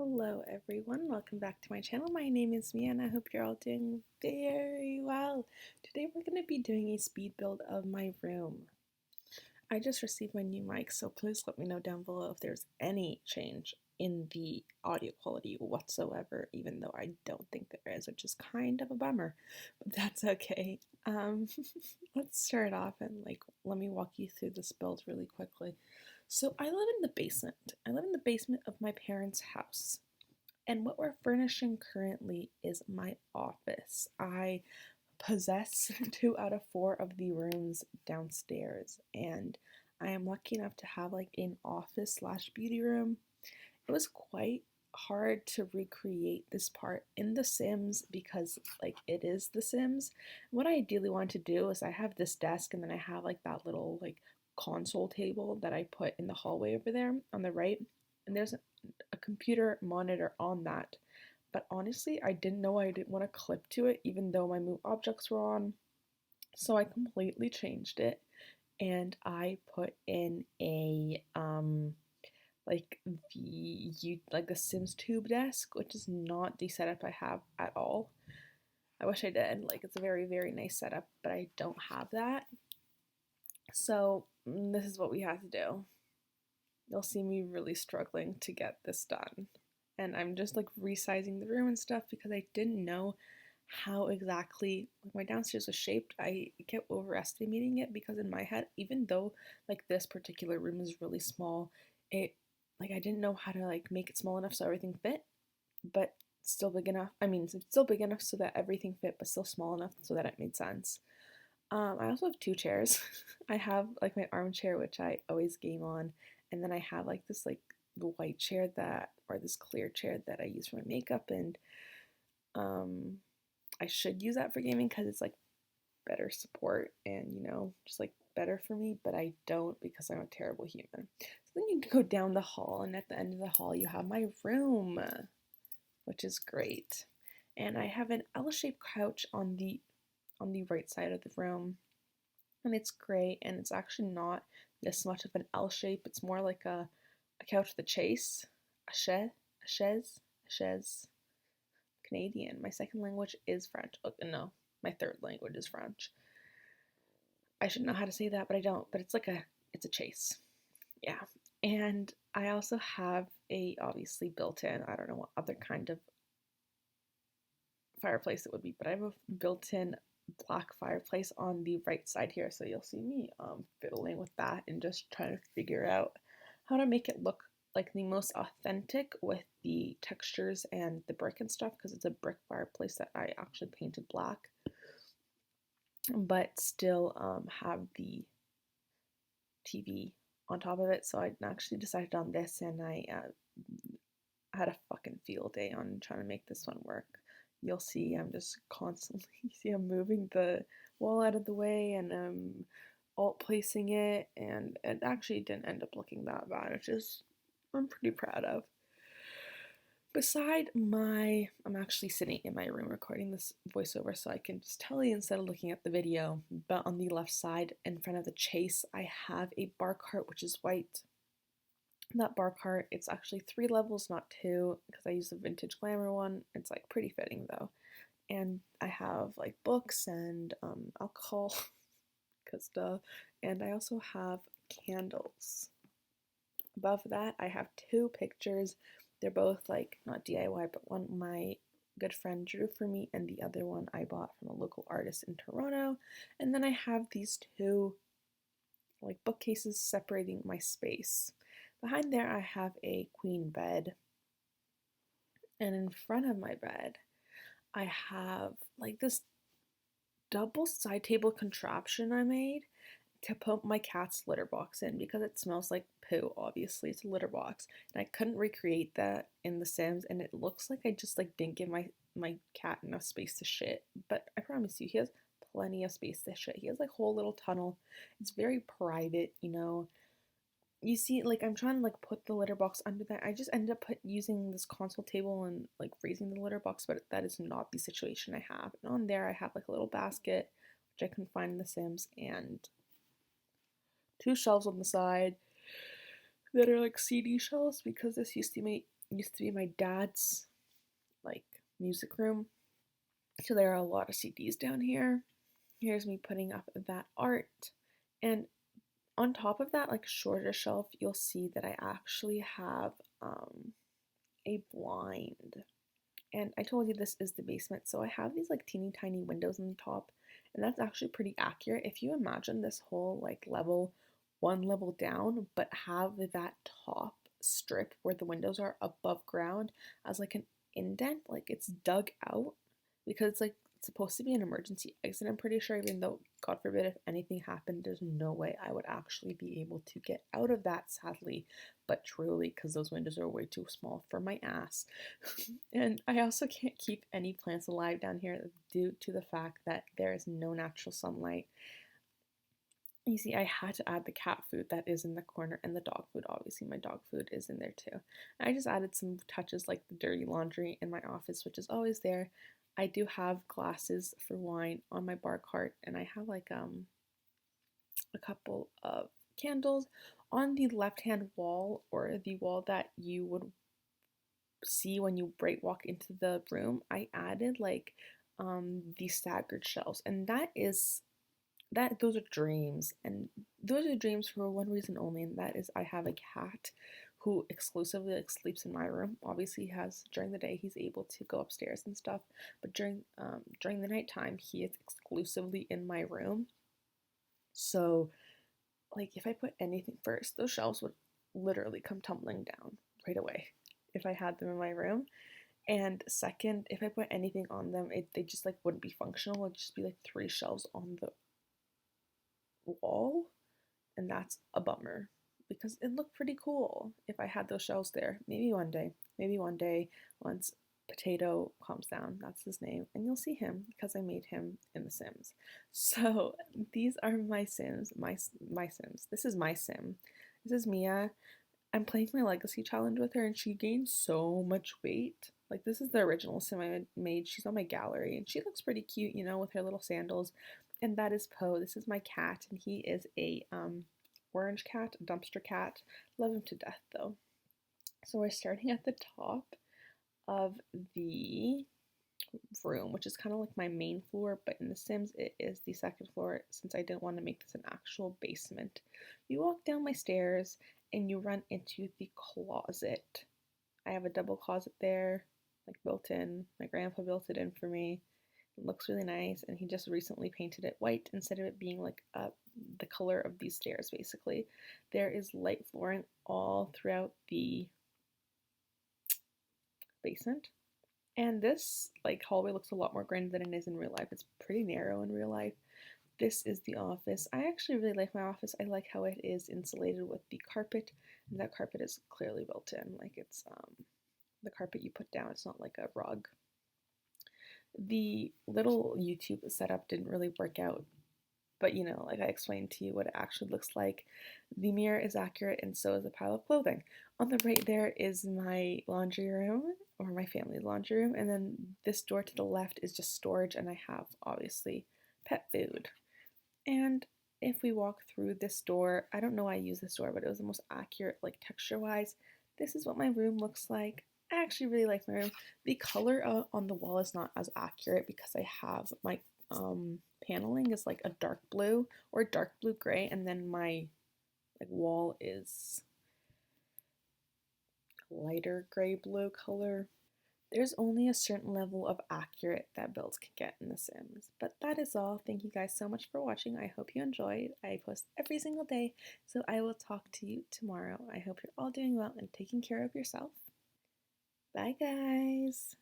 Hello everyone, welcome back to my channel. My name is Mia and I hope you're all doing very well. Today we're going to be doing a speed build of my room. I just received my new mic, so please let me know down below if there's any change in the audio quality whatsoever, even though I don't think there is, which is kind of a bummer, but that's okay. Let's start off and let me walk you through this build really quickly. So I live in the basement. I live in the basement of my parents' house. And what we're furnishing currently is my office. I possess 2 out of 4 of the rooms downstairs, and I am lucky enough to have an office slash beauty room. It was quite hard to recreate this part in The Sims because it is The Sims. What I ideally want to do is I have this desk and then I have that little console table that I put in the hallway over there on the right, and there's a computer monitor on that. But honestly, I didn't know I didn't want to clip to it even though my move objects were on. So I completely changed it and I put in a the Sims tube desk, which is not the setup I have at all. I wish I did. It's a very, very nice setup, but I don't have that. So this is what we had to do. You'll see me really struggling to get this done. And I'm just resizing the room and stuff because I didn't know how exactly my downstairs was shaped. I kept overestimating it because in my head, even though this particular room is really small, it I didn't know how to make it small enough so everything fit, but still big enough. I mean, it's still big enough so that everything fit, but still small enough so that it made sense. I also have 2 chairs. I have my armchair, which I always game on, and then I have this the white chair or this clear chair that I use for my makeup, and I should use that for gaming because it's better support and just better for me, but I don't because I'm a terrible human. So then you go down the hall, and at the end of the hall you have my room, which is great. And I have an L-shaped couch on the right side of the room, and it's great, and it's actually not this much of an L shape. It's more like a couch with a chase, a chaise. Canadian. My second language is French. Oh, no, my third language is French. I should know how to say that, but I don't. But it's a chase. Yeah. And I also have a obviously built-in, I don't know what other kind of fireplace it would be, but I have a built-in black fireplace on the right side here, so you'll see me fiddling with that and just trying to figure out how to make it look like the most authentic with the textures and the brick and stuff, because it's a brick fireplace that I actually painted black, but still have the TV on top of it. So I actually decided on this, and I had a fucking field day on trying to make this one work. You'll see I'm just constantly, I'm moving the wall out of the way and alt placing it, and it actually didn't end up looking that bad, which is I'm pretty proud of. I'm actually sitting in my room recording this voiceover so I can just tell you instead of looking at the video, but on the left side in front of the chase I have a bar cart which is white. That bar cart, it's actually 3 levels, not 2, because I use the vintage glamour one. It's pretty fitting though. And I have books and alcohol, cause duh. And I also have candles. Above that, I have 2 pictures. They're both not DIY, but one my good friend drew for me, and the other one I bought from a local artist in Toronto. And then I have these 2 bookcases separating my space. Behind there, I have a queen bed, and in front of my bed, I have this double side table contraption I made to put my cat's litter box in because it smells like poo. Obviously, it's a litter box, and I couldn't recreate that in The Sims, and it looks like I just didn't give my cat enough space to shit. But I promise you, he has plenty of space to shit. He has whole little tunnel. It's very private, You see, I'm trying to put the litter box under that. I just ended up using this console table and raising the litter box, but that is not the situation I have. And on there, I have a little basket, which I couldn't find in The Sims, and 2 shelves on the side that are CD shelves because this used to be used to be my dad's like music room. So there are a lot of CDs down here. Here's me putting up that art. And on top of that, like shorter shelf, you'll see that I actually have a blind. And I told you this is the basement, so I have these like teeny tiny windows on the top, and that's actually pretty accurate. If you imagine this whole like level, one level down, but have that top strip where the windows are above ground as like an indent, like it's dug out because it's like supposed to be an emergency exit, I'm pretty sure, even though, God forbid, if anything happened, there's no way I would actually be able to get out of that, sadly, but truly, because those windows are way too small for my ass. And I also can't keep any plants alive down here due to the fact that there is no natural sunlight. You see, I had to add the cat food that is in the corner and the dog food. Obviously, my dog food is in there too. I just added some touches like the dirty laundry in my office, which is always there. I do have glasses for wine on my bar cart, and I have like a couple of candles on the left-hand wall, or the wall that you would see when you walk into the room. I added like the staggered shelves, and those are dreams, and those are dreams for one reason only, and that is I have a cat who exclusively like sleeps in my room. Obviously, he has during the day he's able to go upstairs and stuff, but during the nighttime he is exclusively in my room. So, like if I put anything first, those shelves would literally come tumbling down right away if I had them in my room. And second, if I put anything on them, they just like wouldn't be functional. It'd just be like three shelves on the wall, and that's a bummer because it looked pretty cool if I had those shelves there. Maybe one day, once Potato calms down, that's his name, and you'll see him because I made him in The Sims. So these are my Sims, my Sims. This is my Sim. This is Mia. I'm playing my legacy challenge with her, and she gained so much weight. Like, this is the original Sim I made. She's on my gallery, and she looks pretty cute, you know, with her little sandals. And that is Poe. This is my cat, and he is a orange cat, a dumpster cat. Love him to death, though. So we're starting at the top of the room, which is kind of like my main floor, but in The Sims it is the second floor since I didn't want to make this an actual basement. You walk down my stairs and you run into the closet. I have a double closet there, like built in. My grandpa built it in for me. It looks really nice, and he just recently painted it white instead of it being like the color of these stairs, basically. There is light flooring all throughout the basement. And this like hallway looks a lot more grand than it is in real life. It's pretty narrow in real life. This is the office. I actually really like my office. I like how it is insulated with the carpet, and that carpet is clearly built in. Like it's the carpet you put down. It's not like a rug. The little YouTube setup didn't really work out, but you know, like I explained to you what it actually looks like. The mirror is accurate, and so is a pile of clothing. On the right there is my laundry room, or my family's laundry room, and then this door to the left is just storage, and I have obviously pet food. And if we walk through this door, I don't know why I use this door, but it was the most accurate, like texture wise. This is what my room looks like. I actually really like my room. The color on the wall is not as accurate because I have my paneling is like a dark blue or dark blue gray, and then my like wall is lighter gray blue color. There's only a certain level of accurate that builds can get in The Sims. But that is all. Thank you guys so much for watching. I hope you enjoyed. I post every single day, so I will talk to you tomorrow. I hope you're all doing well and taking care of yourself. Bye, guys.